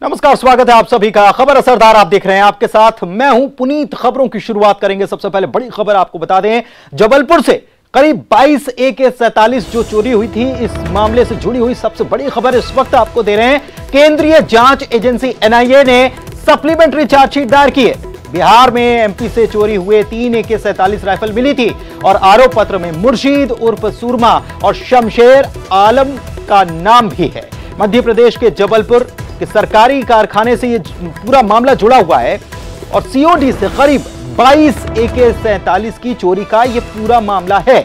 नमस्कार, स्वागत है आप सभी का खबर असरदार आप देख रहे हैं। आपके साथ मैं हूं पुनीत। खबरों की शुरुआत करेंगे। सबसे पहले बड़ी खबर आपको बता दें, जबलपुर से करीब 22 AK-47 जो चोरी हुई थी, इस मामले से जुड़ी हुई सबसे बड़ी खबर इस वक्त आपको दे रहे हैं। केंद्रीय जांच एजेंसी NIA ने सप्लीमेंट्री चार्जशीट दायर की है। बिहार में MP से चोरी हुए 3 AK-47 राइफल मिली थी और आरोप पत्र में मुर्शीद उर्फ सुरमा और शमशेर आलम का नाम भी है। मध्य प्रदेश के जबलपुर के सरकारी कारखाने से ये पूरा मामला जुड़ा हुआ है और COD से करीब 22 AK-47 की चोरी का ये पूरा मामला है।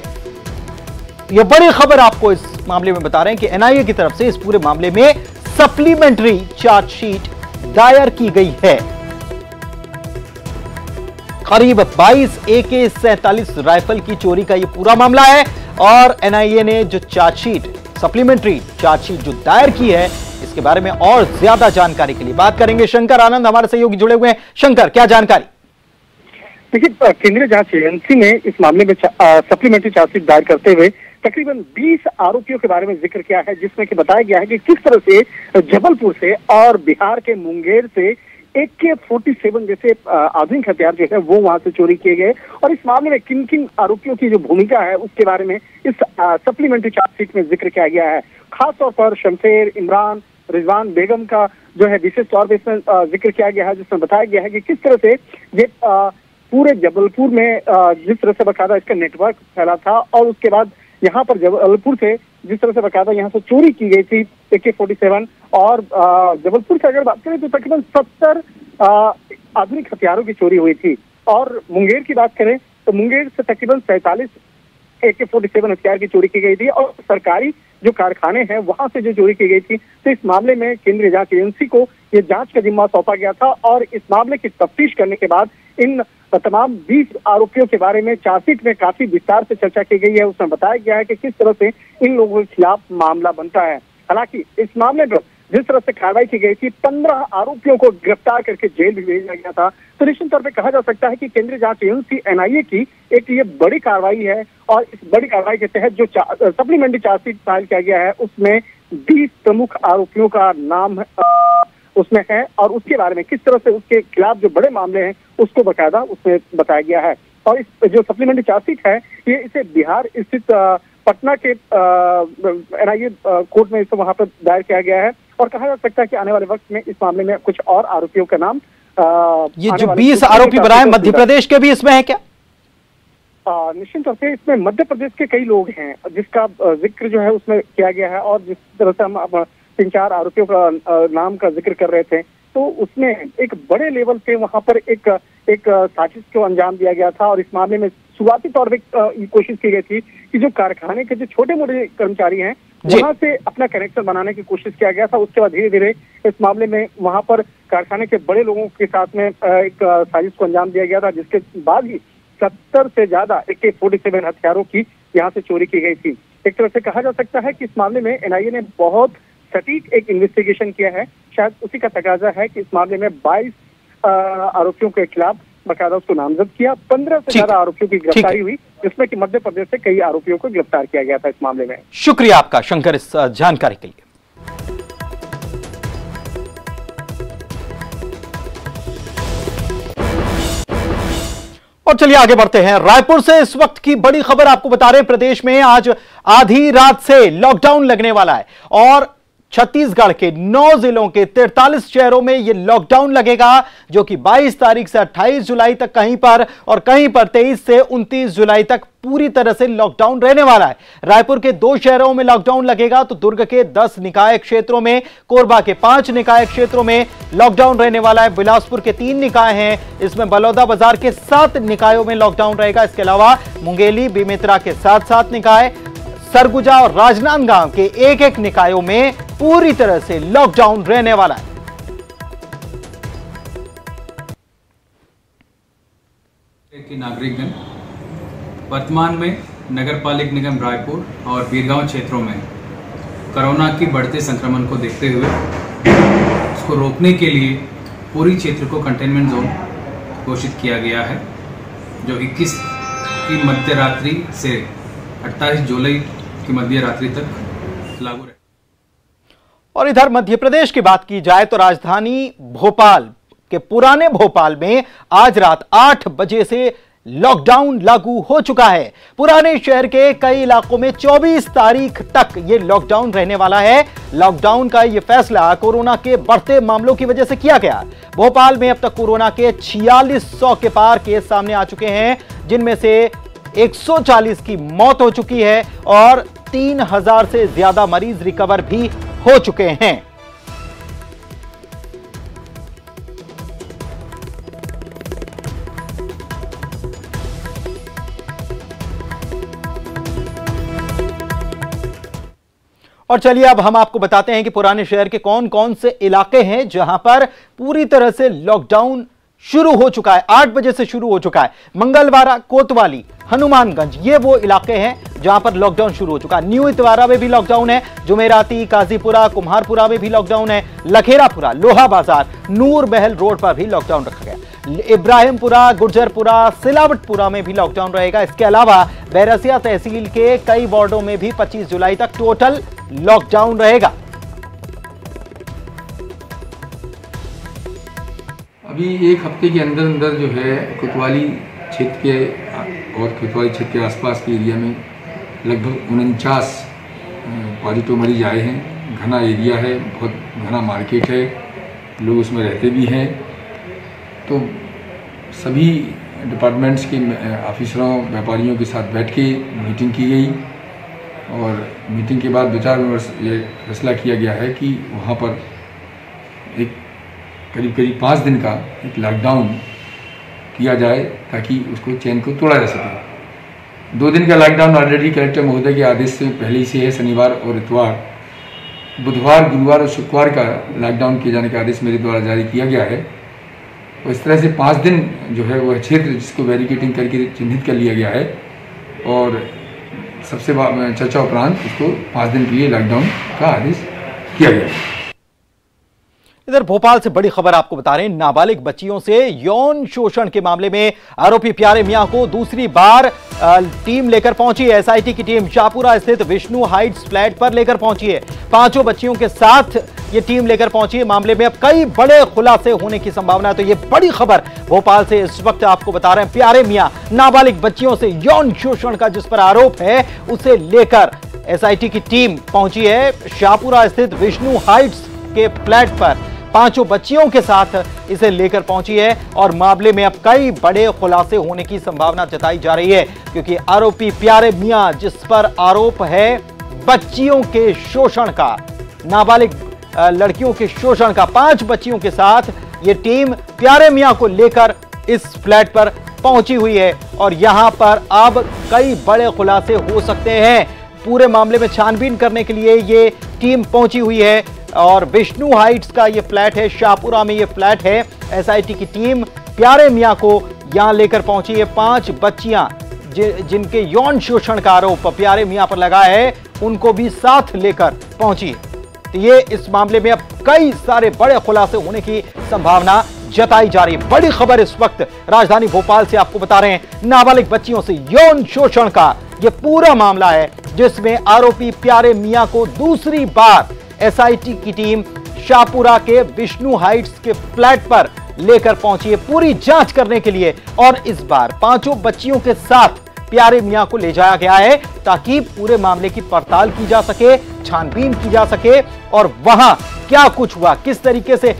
ये बड़ी खबर आपको इस मामले में बता रहे हैं कि NIA की तरफ से इस पूरे मामले में सप्लीमेंट्री चार्जशीट दायर की गई है। करीब 22 AK-47 राइफल की चोरी का ये पूरा मामला है और NIA ने जो चार्जशीट, सप्लीमेंट्री चार्जशीट जो दायर की है, इसके बारे में और ज्यादा जानकारी के लिए बात करेंगे। शंकर आनंद हमारे सहयोगी जुड़े हुए हैं। शंकर, क्या जानकारी? देखिए, केंद्रीय जांच एजेंसी ने इस मामले में सप्लीमेंट्री चार्जशीट दायर करते हुए तकरीबन 20 आरोपियों के बारे में जिक्र किया है, जिसमें कि बताया गया है कि किस तरह से जबलपुर से और बिहार के मुंगेर से AK-47 जैसे आधुनिक हथियार जो है वो वहां से चोरी किए गए और इस मामले में किन किन आरोपियों की जो भूमिका है उसके बारे में इस सप्लीमेंट्री चार्जशीट में जिक्र किया गया है। खासतौर पर शमशेर, इमरान, रिजवान बेगम का जो है विशेष तौर पर इसमें जिक्र किया गया है, जिसमें बताया गया है कि किस तरह से ये पूरे जबलपुर में जिस तरह से बकायदा इसका नेटवर्क फैला था और उसके बाद यहाँ पर जबलपुर से जिस तरह से बकायदा यहाँ से चोरी की गई थी AK-47 और जबलपुर से अगर बात करें तो तकरीबन 70 आधुनिक हथियारों की चोरी हुई थी और मुंगेर की बात करें तो मुंगेर से तकरीबन 47 AK-47 हथियार की चोरी की गई थी और सरकारी जो कारखाने हैं वहां से जो चोरी की गई थी। तो इस मामले में केंद्रीय जांच एजेंसी को ये जांच का जिम्मा सौंपा गया था और इस मामले की तफ्तीश करने के बाद इन तमाम 20 आरोपियों के बारे में चार्जशीट में काफी विस्तार से चर्चा की गई है। उसमें बताया गया है कि किस तरह से इन लोगों के खिलाफ मामला बनता है। हालांकि इस मामले में जिस तरह से कार्रवाई की गई थी, 15 आरोपियों को गिरफ्तार करके जेल भी भेजा गया था। तो निश्चित तौर पर कहा जा सकता है कि केंद्रीय जांच एजेंसी NIA की एक ये बड़ी कार्रवाई है और इस बड़ी कार्रवाई के तहत जो सप्लीमेंट्री चार्जशीट फाइल किया गया है उसमें 20 प्रमुख आरोपियों का नाम उसमें है और उसके बारे में किस तरह से उसके खिलाफ जो बड़े मामले हैं उसको बकायदा उसमें बताया गया है। और इस जो सप्लीमेंट्री चार्जशीट है ये इसे बिहार स्थित पटना के NIA कोर्ट में इसे वहां पर दायर किया गया है और कहा जा सकता है कि आने वाले वक्त में इस मामले में कुछ और आरोपियों का नाम ये जो 20 आरोपी बनाए मध्य प्रदेश के भी इसमें है क्या? निश्चित तौर से इसमें मध्य प्रदेश के कई लोग हैं जिसका जिक्र जो है उसमें किया गया है और जिस तरह से हम 3-4 आरोपियों का नाम का जिक्र कर रहे थे तो उसमें एक बड़े लेवल पे वहां पर एक साजिश को अंजाम दिया गया था और इस मामले में शुरुआती तौर पे कोशिश की गई थी कि जो कारखाने के जो छोटे मोटे कर्मचारी हैं वहां से अपना कनेक्शन बनाने की कोशिश किया गया था। उसके बाद धीरे धीरे इस मामले में वहां पर कारखाने के बड़े लोगों के साथ में एक साजिश को अंजाम दिया गया था, जिसके बाद ही 70 से ज्यादा AK-47 हथियारों की यहाँ से चोरी की गई थी। एक तरह से कहा जा सकता है कि इस मामले में NIA ने बहुत सटीक एक इन्वेस्टिगेशन किया है। शायद उसी का तकाजा है कि इस मामले में 22 आरोपियों के खिलाफ बकायदा उसको नामजद किया। 15 से ज्यादा आरोपियों की गिरफ्तारी हुई, जिसमें कि मध्य प्रदेश से कई आरोपियों को गिरफ्तार किया गया था इस मामले में। शुक्रिया आपका शंकर इस जानकारी के लिए। और चलिए आगे बढ़ते हैं। रायपुर से इस वक्त की बड़ी खबर आपको बता रहे हैं। प्रदेश में आज आधी रात से लॉकडाउन लगने वाला है और छत्तीसगढ़ के 9 जिलों के 43 शहरों में यह लॉकडाउन लगेगा, जो कि 22 तारीख से 28 जुलाई तक कहीं पर और कहीं पर 23 से 29 जुलाई तक पूरी तरह से लॉकडाउन रहने वाला है। रायपुर के 2 शहरों में लॉकडाउन लगेगा तो दुर्ग के 10 निकाय क्षेत्रों में, कोरबा के 5 निकाय क्षेत्रों में लॉकडाउन रहने वाला है। बिलासपुर के 3 निकाय हैं, इसमें बलौदा बाजार के 7 निकायों में लॉकडाउन रहेगा। इसके अलावा मुंगेली, बेमेतरा के 7 निकाय, सरगुजा और राजनांदगांव के 1 निकायों में पूरी तरह से लॉकडाउन रहने वाला है। कि नागरिकगण वर्तमान में नगर पालिक निगम रायपुर और बीरगांव क्षेत्रों में कोरोना की बढ़ते संक्रमण को देखते हुए उसको रोकने के लिए पूरी क्षेत्र को कंटेनमेंट जोन घोषित किया गया है, जो 21 की मध्य रात्रि से 28 जुलाई की मध्य रात्रि तक लागू रहे। और इधर मध्य प्रदेश की बात की जाए तो राजधानी भोपाल के पुराने भोपाल में आज रात 8 बजे से लॉकडाउन लागू हो चुका है। पुराने शहर के कई इलाकों में 24 तारीख तक यह लॉकडाउन रहने वाला है। लॉकडाउन का यह फैसला कोरोना के बढ़ते मामलों की वजह से किया गया। भोपाल में अब तक कोरोना के 4600 के पार केस सामने आ चुके हैं, जिनमें से 140 की मौत हो चुकी है और 3000 से ज्यादा मरीज रिकवर भी हो चुके हैं। और चलिए अब हम आपको बताते हैं कि पुराने शहर के कौन कौन से इलाके हैं जहां पर पूरी तरह से लॉकडाउन शुरू हो चुका है। 8 बजे से शुरू हो चुका है। मंगलवारा, कोतवाली, हनुमानगंज, ये वो इलाके हैं जहां पर लॉकडाउन शुरू हो चुका है। न्यू इतवारा में भी लॉकडाउन है। जुमेराती, काजीपुरा, कुम्हारपुरा में भी लॉकडाउन है। लखेरापुरा, लोहा बाजार, नूर महल रोड पर भी लॉकडाउन रखा गया। इब्राहिमपुरा, गुर्जरपुरा, सिलावटपुरा में भी लॉकडाउन रहेगा। इसके अलावा बैरसिया तहसील के कई वार्डों में भी 25 जुलाई तक टोटल लॉकडाउन रहेगा। अभी एक हफ्ते के अंदर अंदर जो है कोतवाली क्षेत्र के और कोतवाली क्षेत्र के आसपास के एरिया में लगभग 49 पॉजिटिव मरीज आए हैं। घना एरिया है, बहुत घना मार्केट है, लोग उसमें रहते भी हैं। तो सभी डिपार्टमेंट्स के ऑफिसरों, व्यापारियों के साथ बैठ के मीटिंग की गई और मीटिंग के बाद विचार विमर्श ये फैसला किया गया है कि वहाँ पर एक करीब 5 दिन का एक लॉकडाउन किया जाए ताकि उसको चेन को तोड़ा जा सके। 2 दिन का लॉकडाउन ऑलरेडी कलेक्टर महोदय के आदेश से पहले ही से है। शनिवार और इतवार, बुधवार, गुरुवार और शुक्रवार का लॉकडाउन किए जाने का आदेश मेरे द्वारा जारी किया गया है। और इस तरह से 5 दिन जो है वह क्षेत्र जिसको बैरिकेडिंग करके चिन्हित कर लिया गया है और सबसे चर्चा उपरांत उसको 5 दिन के लिए लॉकडाउन का आदेश किया गया है। इधर भोपाल से बड़ी खबर आपको बता रहे हैं। नाबालिग बच्चियों से यौन शोषण के मामले में आरोपी प्यारे मियां को दूसरी बार टीम लेकर पहुंची है। एसआईटी की टीम शाहपुरा स्थित विष्णु हाइट्स फ्लैट पर लेकर पहुंची है। 5 बच्चियों के साथ ये टीम लेकर पहुंची है। मामले में अब कई बड़े खुलासे होने की संभावना है। तो ये बड़ी खबर भोपाल से इस वक्त आपको बता रहे हैं। प्यारे मियां नाबालिग बच्चियों से यौन शोषण का जिस पर आरोप है, उसे लेकर एसआईटी की टीम पहुंची है शाहपुरा स्थित विष्णु हाइट्स के फ्लैट पर। 5 बच्चियों के साथ इसे लेकर पहुंची है और मामले में अब कई बड़े खुलासे होने की संभावना जताई जा रही है, क्योंकि आरोपी प्यारे मियां जिस पर आरोप है बच्चियों के शोषण का, नाबालिग लड़कियों के शोषण का, 5 बच्चियों के साथ ये टीम प्यारे मियां को लेकर इस फ्लैट पर पहुंची हुई है और यहां पर अब कई बड़े खुलासे हो सकते हैं। पूरे मामले में छानबीन करने के लिए ये टीम पहुंची हुई है और विष्णु हाइट्स का ये फ्लैट है, शाहपुरा में ये फ्लैट है। एसआईटी की टीम प्यारे मियां को यहां लेकर पहुंची है। 5 बच्चियां जिनके यौन शोषण का आरोप प्यारे मियां पर लगा है, उनको भी साथ लेकर पहुंची है। तो ये इस मामले में अब कई सारे बड़े खुलासे होने की संभावना जताई जा रही है। बड़ी खबर इस वक्त राजधानी भोपाल से आपको बता रहे हैं। नाबालिग बच्चियों से यौन शोषण का ये पूरा मामला है, जिसमें आरोपी प्यारे मियां को दूसरी बार एसआईटी की टीम शाहपुरा के विष्णु हाइट्स के फ्लैट पर लेकर पहुंची है पूरी जांच करने के लिए। और इस बार 5 बच्चियों के साथ प्यारे मियां को ले जाया गया है ताकि पूरे मामले की पड़ताल की जा सके, छानबीन की जा सके और वहां क्या कुछ हुआ, किस तरीके से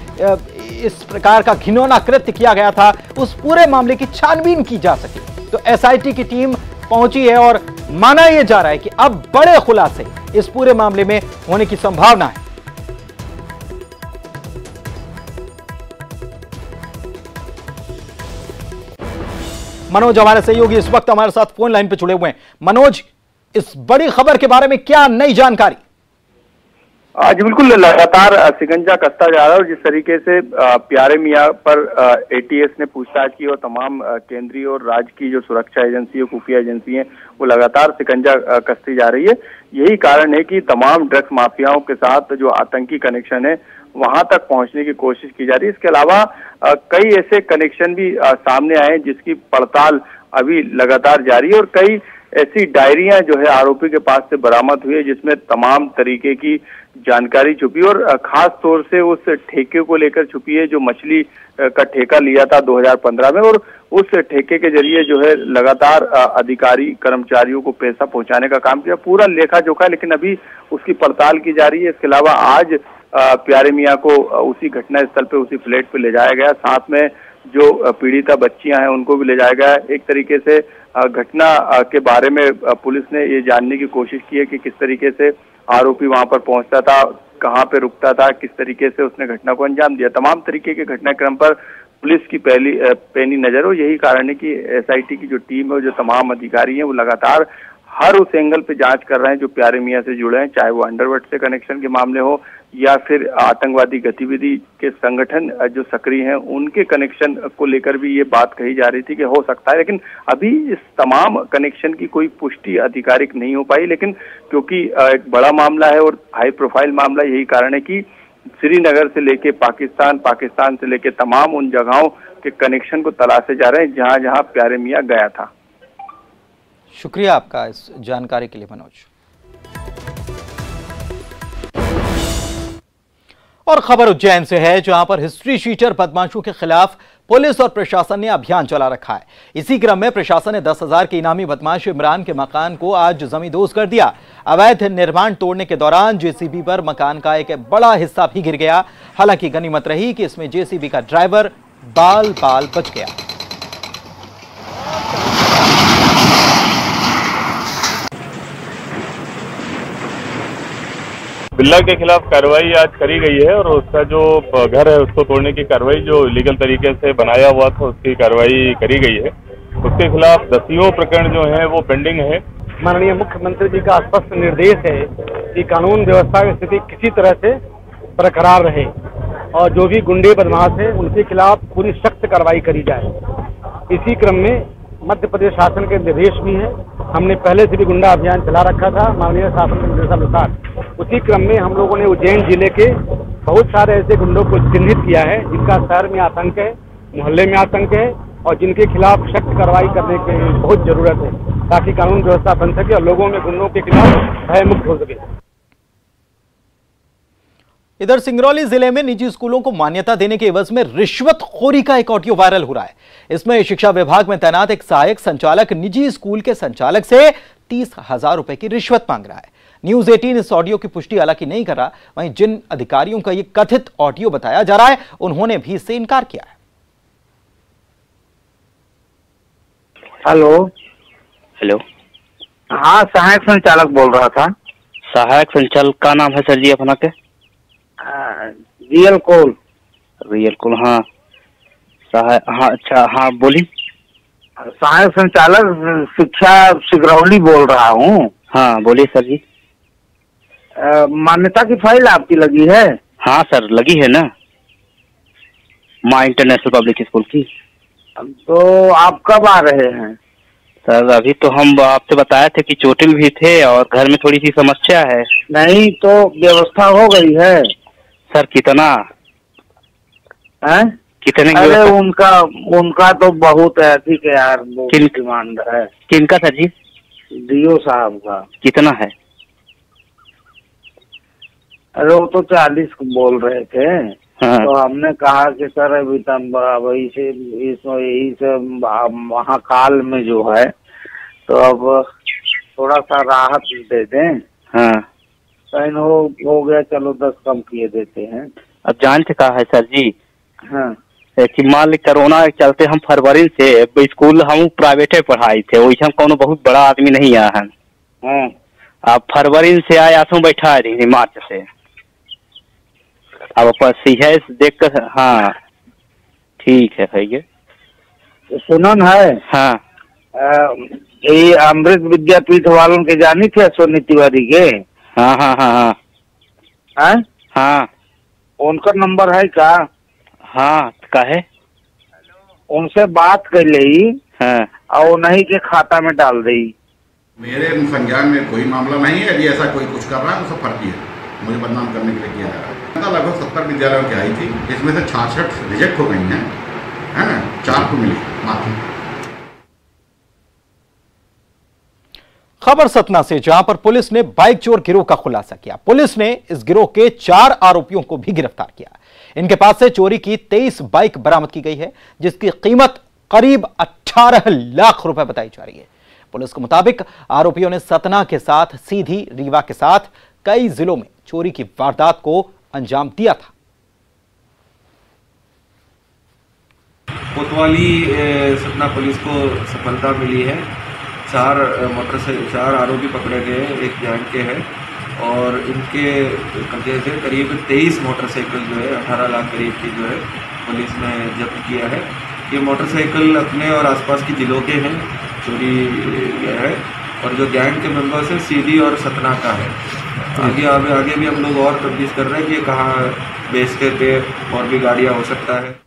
इस प्रकार का घिनौना कृत्य किया गया था, उस पूरे मामले की छानबीन की जा सके। तो एसआईटी की टीम पहुंची है और माना यह जा रहा है कि अब बड़े खुलासे इस पूरे मामले में होने की संभावना है। मनोज हमारे सहयोगी इस वक्त हमारे साथ फोन लाइन पे जुड़े हुए हैं। मनोज, इस बड़ी खबर के बारे में क्या नई जानकारी? जी बिल्कुल, लगातार शिकंजा कसता जा रहा है और जिस तरीके से प्यारे मियां पर एटीएस ने पूछताछ की और तमाम केंद्रीय और राज्य की जो सुरक्षा एजेंसी और खुफिया एजेंसी हैं वो लगातार शिकंजा कसती जा रही है। यही कारण है कि तमाम ड्रग्स माफियाओं के साथ जो आतंकी कनेक्शन है वहां तक पहुंचने की कोशिश की जा रही है। इसके अलावा कई ऐसे कनेक्शन भी सामने आए जिसकी पड़ताल अभी लगातार जारी है और कई ऐसी डायरियां जो है आरोपी के पास से बरामद हुई है, जिसमें तमाम तरीके की जानकारी छुपी और खास तौर से उस ठेके को लेकर छुपी है जो मछली का ठेका लिया था 2015 में, और उस ठेके के जरिए जो है लगातार अधिकारी कर्मचारियों को पैसा पहुंचाने का काम किया। पूरा लेखा जोखा, लेकिन अभी उसकी पड़ताल की जा रही है। इसके अलावा आज प्यारे मियाँ को उसी घटना स्थल पे, उसी फ्लैट पे ले जाया गया। साथ में जो पीड़िता बच्चियां हैं उनको भी ले जाया गया। एक तरीके से घटना के बारे में पुलिस ने ये जानने की कोशिश की है कि किस तरीके से आरोपी वहां पर पहुंचता था, कहां पे रुकता था, किस तरीके से उसने घटना को अंजाम दिया। तमाम तरीके के घटनाक्रम पर पुलिस की पैनी नजर हो। यही कारण है कि एसआईटी की जो टीम है, जो तमाम अधिकारी हैं, वो लगातार हर उस एंगल पे जांच कर रहे हैं जो प्यारे मियाँ से जुड़े हैं, चाहे वो अंडरवर्ल्ड से कनेक्शन के मामले हो या फिर आतंकवादी गतिविधि के संगठन जो सक्रिय हैं उनके कनेक्शन को लेकर भी ये बात कही जा रही थी कि हो सकता है, लेकिन अभी इस तमाम कनेक्शन की कोई पुष्टि आधिकारिक नहीं हो पाई। लेकिन क्योंकि एक बड़ा मामला है और हाई प्रोफाइल मामला, यही कारण है कि श्रीनगर से लेके पाकिस्तान, पाकिस्तान से लेके तमाम उन जगहों के कनेक्शन को तलाशे जा रहे हैं जहां जहां प्यारे मियाँ गया था। शुक्रिया आपका इस जानकारी के लिए मनोज। और खबर उज्जैन से है, जहां पर हिस्ट्री शीटर बदमाशों के खिलाफ पुलिस और प्रशासन ने अभियान चला रखा है। इसी क्रम में प्रशासन ने 10,000 के इनामी बदमाश इमरान के मकान को आज जमींदोज कर दिया। अवैध निर्माण तोड़ने के दौरान जेसीबी पर मकान का एक बड़ा हिस्सा भी गिर गया। हालांकि गनीमत रही कि इसमें जेसीबी का ड्राइवर बाल बाल बच गया। बिल्ला के खिलाफ कार्रवाई आज करी गई है और उसका जो घर है उसको तोड़ने की कार्रवाई जो लीगल तरीके से बनाया हुआ था उसकी कार्रवाई करी गई है। उसके खिलाफ 10 प्रकरण जो है वो पेंडिंग है। माननीय मुख्यमंत्री जी का स्पष्ट निर्देश है कि कानून व्यवस्था की स्थिति किसी तरह से बरकरार रहे और जो भी गुंडे बदमाश हैं उनके खिलाफ पूरी सख्त कार्रवाई करी जाए। इसी क्रम में मध्य प्रदेश शासन के निर्देश भी हैं। हमने पहले से भी गुंडा अभियान चला रखा था माननीय शासन के निर्देशानुसार। उसी क्रम में हम लोगों ने उज्जैन जिले के बहुत सारे ऐसे गुंडों को चिन्हित किया है जिनका शहर में आतंक है, मोहल्ले में आतंक है और जिनके खिलाफ सख्त कार्रवाई करने की बहुत जरूरत है ताकि कानून व्यवस्था बन सके और लोगों में गुंडों के खिलाफ भय मुक्त हो सके। इधर सिंगरौली जिले में निजी स्कूलों को मान्यता देने के एवज में रिश्वतखोरी का एक ऑडियो वायरल हो रहा है। इसमें शिक्षा विभाग में तैनात एक सहायक संचालक निजी स्कूल के संचालक से 30,000 रुपए की रिश्वत मांग रहा है। न्यूज 18 इस ऑडियो की पुष्टि हालांकि नहीं कर रहा। वहीं जिन अधिकारियों का यह कथित ऑडियो बताया जा रहा है उन्होंने भी इससे इनकार किया है। हेलो हेलो, हाँ सहायक संचालक बोल रहा था। सहायक संचालक का नाम है सर जी अपना के? Real call. रियल कॉल, हाँ सहायक, हाँ अच्छा, हाँ बोली। सहायक संचालक शिक्षा सिंगरौली बोल रहा हूँ। हाँ बोलिए सर जी। मान्यता की फाइल आपकी लगी है? हाँ सर लगी है ना, माँ इंटरनेशनल पब्लिक स्कूल की। तो आप कब आ रहे हैं? सर अभी तो हम आपसे बताए थे कि चोटिल भी थे और घर में थोड़ी सी समस्या है। नहीं तो व्यवस्था हो गई है सर। कितना है? कितने? अरे उनका तो बहुत अधिक है यार, बहुत डिमांड है। किनका सर जी? डीओ साहब का। कितना है? अरे वो तो 40 बोल रहे थे। हाँ। तो हमने कहा कि सर अभी यही से महाकाल में जो है तो अब थोड़ा सा राहत दे दें। हाँ कहीं हो गया, चलो 10 कम किए देते हैं। अब जानते कहा है सर जी। हाँ कि मान ली कोरोना के चलते हम फरवरी से स्कूल हम प्राइवेटे पढ़ाई थे, वैसे हम कोनो बहुत बड़ा आदमी नहीं आया है। हाँ अब फरवरी से आया सो बैठा रही मार्च से। अब देख कर, हाँ ठीक है भैया। सुनन है। हाँ ये अमृत विद्यापीठ वालों के जानी थे सोनी तिवारी के? हाँ हाँ हाँ हाँ हाँ हाँ। उनका नंबर है क्या? हाँ कहे उनसे बात कर ली। हाँ और उन्हीं के खाता में डाल दी। मेरे संज्ञान में कोई मामला नहीं है। यदि ऐसा कोई कुछ कर रहा है तो सब फर्जी है, मुझे बदनाम करने के लिए किया जा रहा है। लगभग 70 विद्यालयों की आई थी, इसमें से 66 रिजेक्ट हो गई हैं, है ना, 4 को मिली मात्र। खबर सतना से, जहां पर पुलिस ने बाइक चोर गिरोह का खुलासा किया। पुलिस ने इस गिरोह के 4 आरोपियों को भी गिरफ्तार किया। इनके पास से चोरी की 23 बाइक बरामद की गई है, जिसकी कीमत करीब 18 लाख रुपए बताई जा रही है। पुलिस के मुताबिक आरोपियों ने सतना के साथ सीधी रीवा के साथ कई जिलों में चोरी की वारदात को अंजाम दिया था। कोतवाली सतना पुलिस को सफलता मिली है। 4 आरोपी पकड़े गए, एक गैंग के हैं और इनके कब्जे से करीब 23 मोटरसाइकिल जो है 18 लाख करीब की जो है पुलिस ने जब्त किया है। ये मोटरसाइकिल अपने और आसपास के जिलों के हैं, चोरी गया है और जो गैंग के मेंबर्स हैं सीधी और सतना का है। आगे भी हम लोग और तफ्तीश कर रहे हैं कि कहाँ बेचते थे और भी गाड़ियाँ हो सकता है।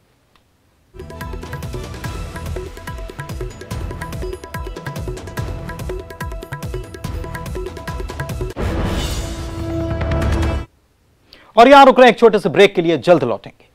और यहां रुक रहे हैं एक छोटे से ब्रेक के लिए, जल्द लौटेंगे।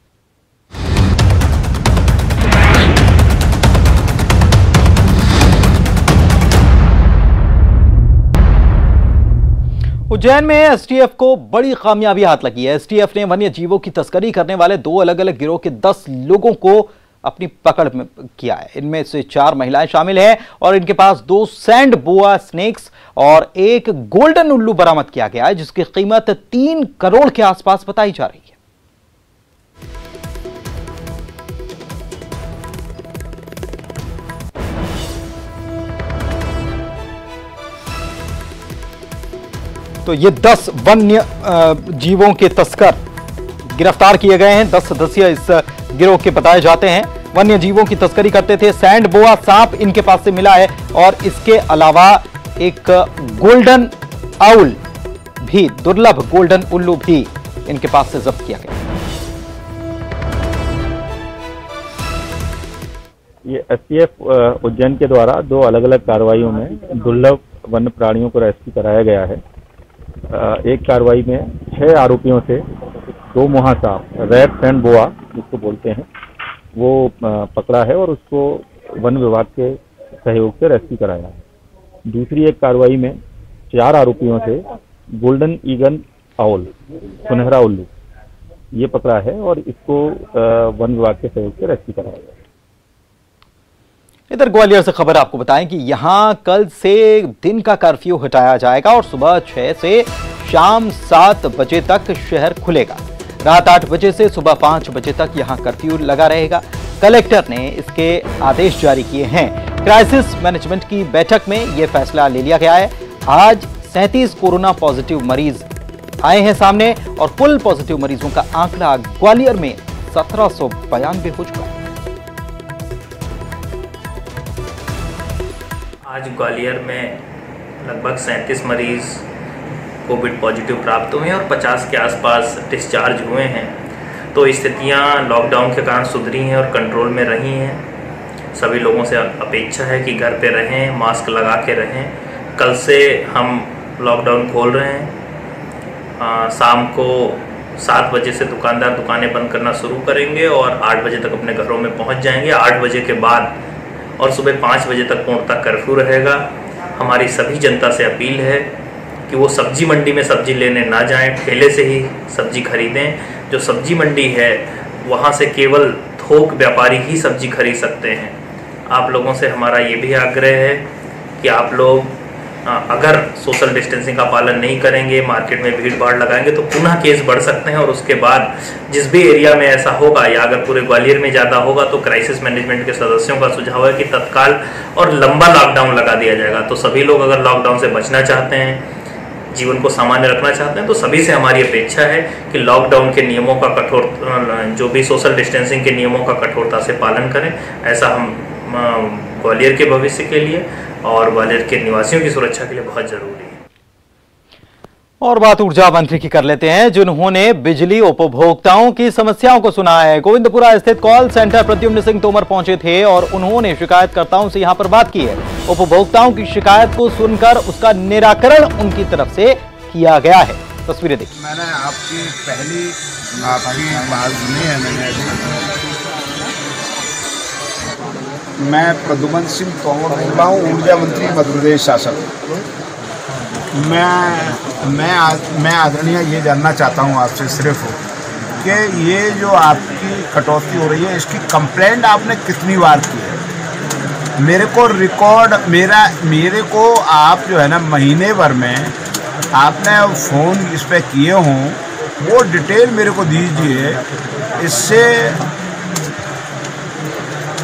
उज्जैन में एसटीएफ को बड़ी कामयाबी हाथ लगी है। एसटीएफ ने वन्य जीवों की तस्करी करने वाले 2 अलग अलग गिरोह के 10 लोगों को अपनी पकड़ में किया है। इनमें से 4 महिलाएं शामिल हैं और इनके पास 2 सैंड बोआ स्नेक्स और 1 गोल्डन उल्लू बरामद किया गया है, जिसकी कीमत 3 करोड़ के आसपास बताई जा रही है। तो ये 10 वन्य जीवों के तस्कर गिरफ्तार किए गए हैं। 10 सदस्य इस गिरोह के बताए जाते हैं। वन्य जीवों की तस्करी करते थे। सैंड बोआ सांप इनके पास से मिला है और इसके अलावा एक गोल्डन आउल भी, दुर्लभ गोल्डन उल्लू भी इनके पास से जब्त किया गया। ये एसटीएफ उज्जैन के द्वारा 2 अलग अलग कार्रवाइयों में दुर्लभ वन्य प्राणियों को रेस्क्यू कराया गया है। एक कार्रवाई में 6 आरोपियों से 2 मुहासाप रेड सैंड बोआ जिसको बोलते हैं वो पकड़ा है और उसको वन विभाग के सहयोग से रेस्क्यू कराया है। दूसरी एक कार्रवाई में 4 आरोपियों से गोल्डन ईगल आउल, सुनहरा उल्लू, ये पकड़ा है और इसको वन विभाग के सहयोग से रेस्क्यू कराया है। इधर ग्वालियर से खबर आपको बताएं कि यहां कल से दिन का कर्फ्यू हटाया जाएगा और सुबह 6 से शाम 7 बजे तक शहर खुलेगा। रात 8 बजे से सुबह 5 बजे तक यहां कर्फ्यू लगा रहेगा। कलेक्टर ने इसके आदेश जारी किए हैं। क्राइसिस मैनेजमेंट की बैठक में यह फैसला ले लिया गया है। आज 37 कोरोना पॉजिटिव मरीज आए हैं सामने और कुल पॉजिटिव मरीजों का आंकड़ा ग्वालियर में 1792 हो चुका है। आज ग्वालियर में लगभग 37 मरीज कोविड पॉजिटिव प्राप्त हुए हैं और 50 के आसपास डिस्चार्ज हुए हैं। तो स्थितियां लॉकडाउन के कारण सुधरी हैं और कंट्रोल में रही हैं। सभी लोगों से अपेक्षा है कि घर पे रहें, मास्क लगा के रहें। कल से हम लॉकडाउन खोल रहे हैं। शाम को 7 बजे से दुकानदार दुकानें बंद करना शुरू करेंगे और 8 बजे तक अपने घरों में पहुंच जाएंगे। 8 बजे के बाद और सुबह 5 बजे तक पूर्णतः कर्फ्यू रहेगा। हमारी सभी जनता से अपील है कि वो सब्जी मंडी में सब्जी लेने ना जाएं, ठेले से ही सब्जी खरीदें। जो सब्जी मंडी है वहाँ से केवल थोक व्यापारी ही सब्जी खरीद सकते हैं। आप लोगों से हमारा ये भी आग्रह है कि आप लोग अगर सोशल डिस्टेंसिंग का पालन नहीं करेंगे, मार्केट में भीड़ भाड़ लगाएंगे तो पुनः केस बढ़ सकते हैं और उसके बाद जिस भी एरिया में ऐसा होगा या अगर पूरे ग्वालियर में ज़्यादा होगा तो क्राइसिस मैनेजमेंट के सदस्यों का सुझाव है कि तत्काल और लंबा लॉकडाउन लगा दिया जाएगा। तो सभी लोग अगर लॉकडाउन से बचना चाहते हैं, जीवन को सामान्य रखना चाहते हैं, तो सभी से हमारी अपेक्षा है कि लॉकडाउन के नियमों का जो भी सोशल डिस्टेंसिंग के नियमों का कठोरता से पालन करें। ऐसा हम ग्वालियर के भविष्य के लिए और ग्वालियर के निवासियों की सुरक्षा के लिए बहुत जरूरी है। और बात ऊर्जा मंत्री की कर लेते हैं, जिन्होंने बिजली उपभोक्ताओं की समस्याओं को सुना है। गोविंदपुरा स्थित कॉल सेंटर प्रद्युम्न सिंह तोमर पहुंचे थे और उन्होंने शिकायतकर्ताओं से यहां पर बात की है। उपभोक्ताओं की शिकायत को सुनकर उसका निराकरण उनकी तरफ से किया गया है। तस्वीरें देखिए। मैंने आपकी बात सुनी है। मैं प्रद्युम्न सिंह तोमर बोल रहा हूँ, ऊर्जा मंत्री मध्य प्रदेश शासन। मैं आदरणीय ये जानना चाहता हूँ आपसे सिर्फ कि ये जो आपकी कटौती हो रही है इसकी कंप्लेंट आपने कितनी बार की है? मेरे को रिकॉर्ड मेरे को आप जो है ना महीने भर में आपने फ़ोन इस पर किए हों वो डिटेल मेरे को दीजिए। इससे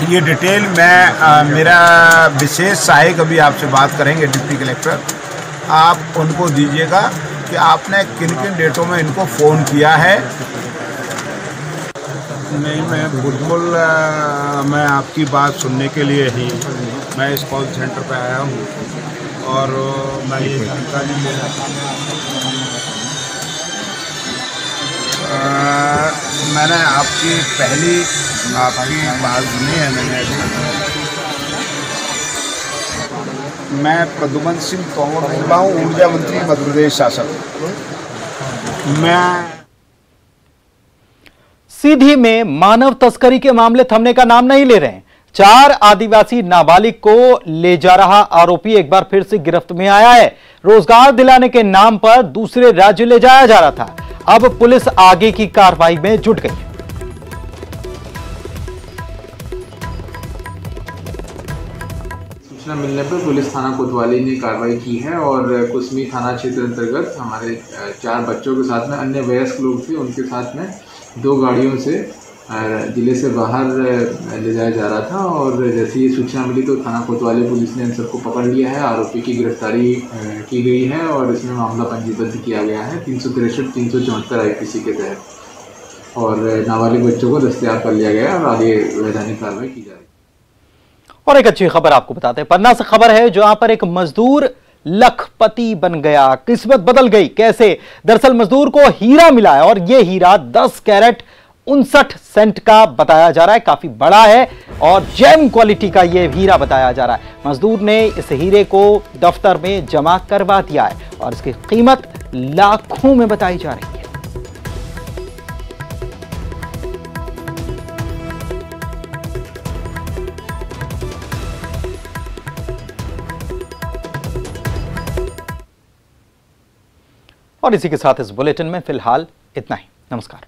ये डिटेल मेरा विशेष सहायक अभी आपसे बात करेंगे डिप्टी कलेक्टर, आप उनको दीजिएगा कि आपने किन किन डेटों में इनको फ़ोन किया है। नहीं, मैं बिल्कुल मैं आपकी बात सुनने के लिए ही मैं इस कॉल सेंटर पे आया हूँ और मैं ये जानकारी ले रहा हूँ। मैंने आपकी बात सुनी है मैंने अभी। मैं प्रद्युमन सिंह तोमर बोल रहा हूँ, ऊर्जा मंत्री मध्य प्रदेश शासन। मैं सीधी में मानव तस्करी के मामले थमने का नाम नहीं ले रहे हैं। 4 आदिवासी नाबालिग को ले जा रहा आरोपी एक बार फिर से गिरफ्त में आया है। रोजगार दिलाने के नाम पर दूसरे राज्य ले जाया जा रहा था। अब पुलिस आगे की कार्रवाई में जुट गई है। सूचना मिलने पर पुलिस थाना कोतवाली ने कार्रवाई की है और कुसमी थाना क्षेत्र अंतर्गत हमारे 4 बच्चों के साथ में अन्य वयस्क लोग थे, उनके साथ में 2 गाड़ियों से जिले से बाहर ले जाया जा रहा था और जैसे ही सूचना मिली तो थाना कोतवाली पुलिस ने इन सबको पकड़ लिया है। आरोपी की गिरफ्तारी की गई है और इसमें मामला पंजीबद्ध किया गया है 363 374 IPC के तहत और नाबालिग बच्चों को दस्तयाब कर लिया गया और आगे वैधानिक कार्रवाई की जा रही है। और एक अच्छी खबर आपको बताते हैं, पन्ना से खबर है जहां पर एक मजदूर लखपति बन गया, किस्मत बदल गई। कैसे? दरअसल मजदूर को हीरा मिला है और यह हीरा 10 कैरेट 59 सेंट का बताया जा रहा है। काफी बड़ा है और जेम क्वालिटी का यह हीरा बताया जा रहा है। मजदूर ने इस हीरे को दफ्तर में जमा करवा दिया है और इसकी कीमत लाखों में बताई जा रही है। और इसी के साथ इस बुलेटिन में फिलहाल इतना ही। नमस्कार।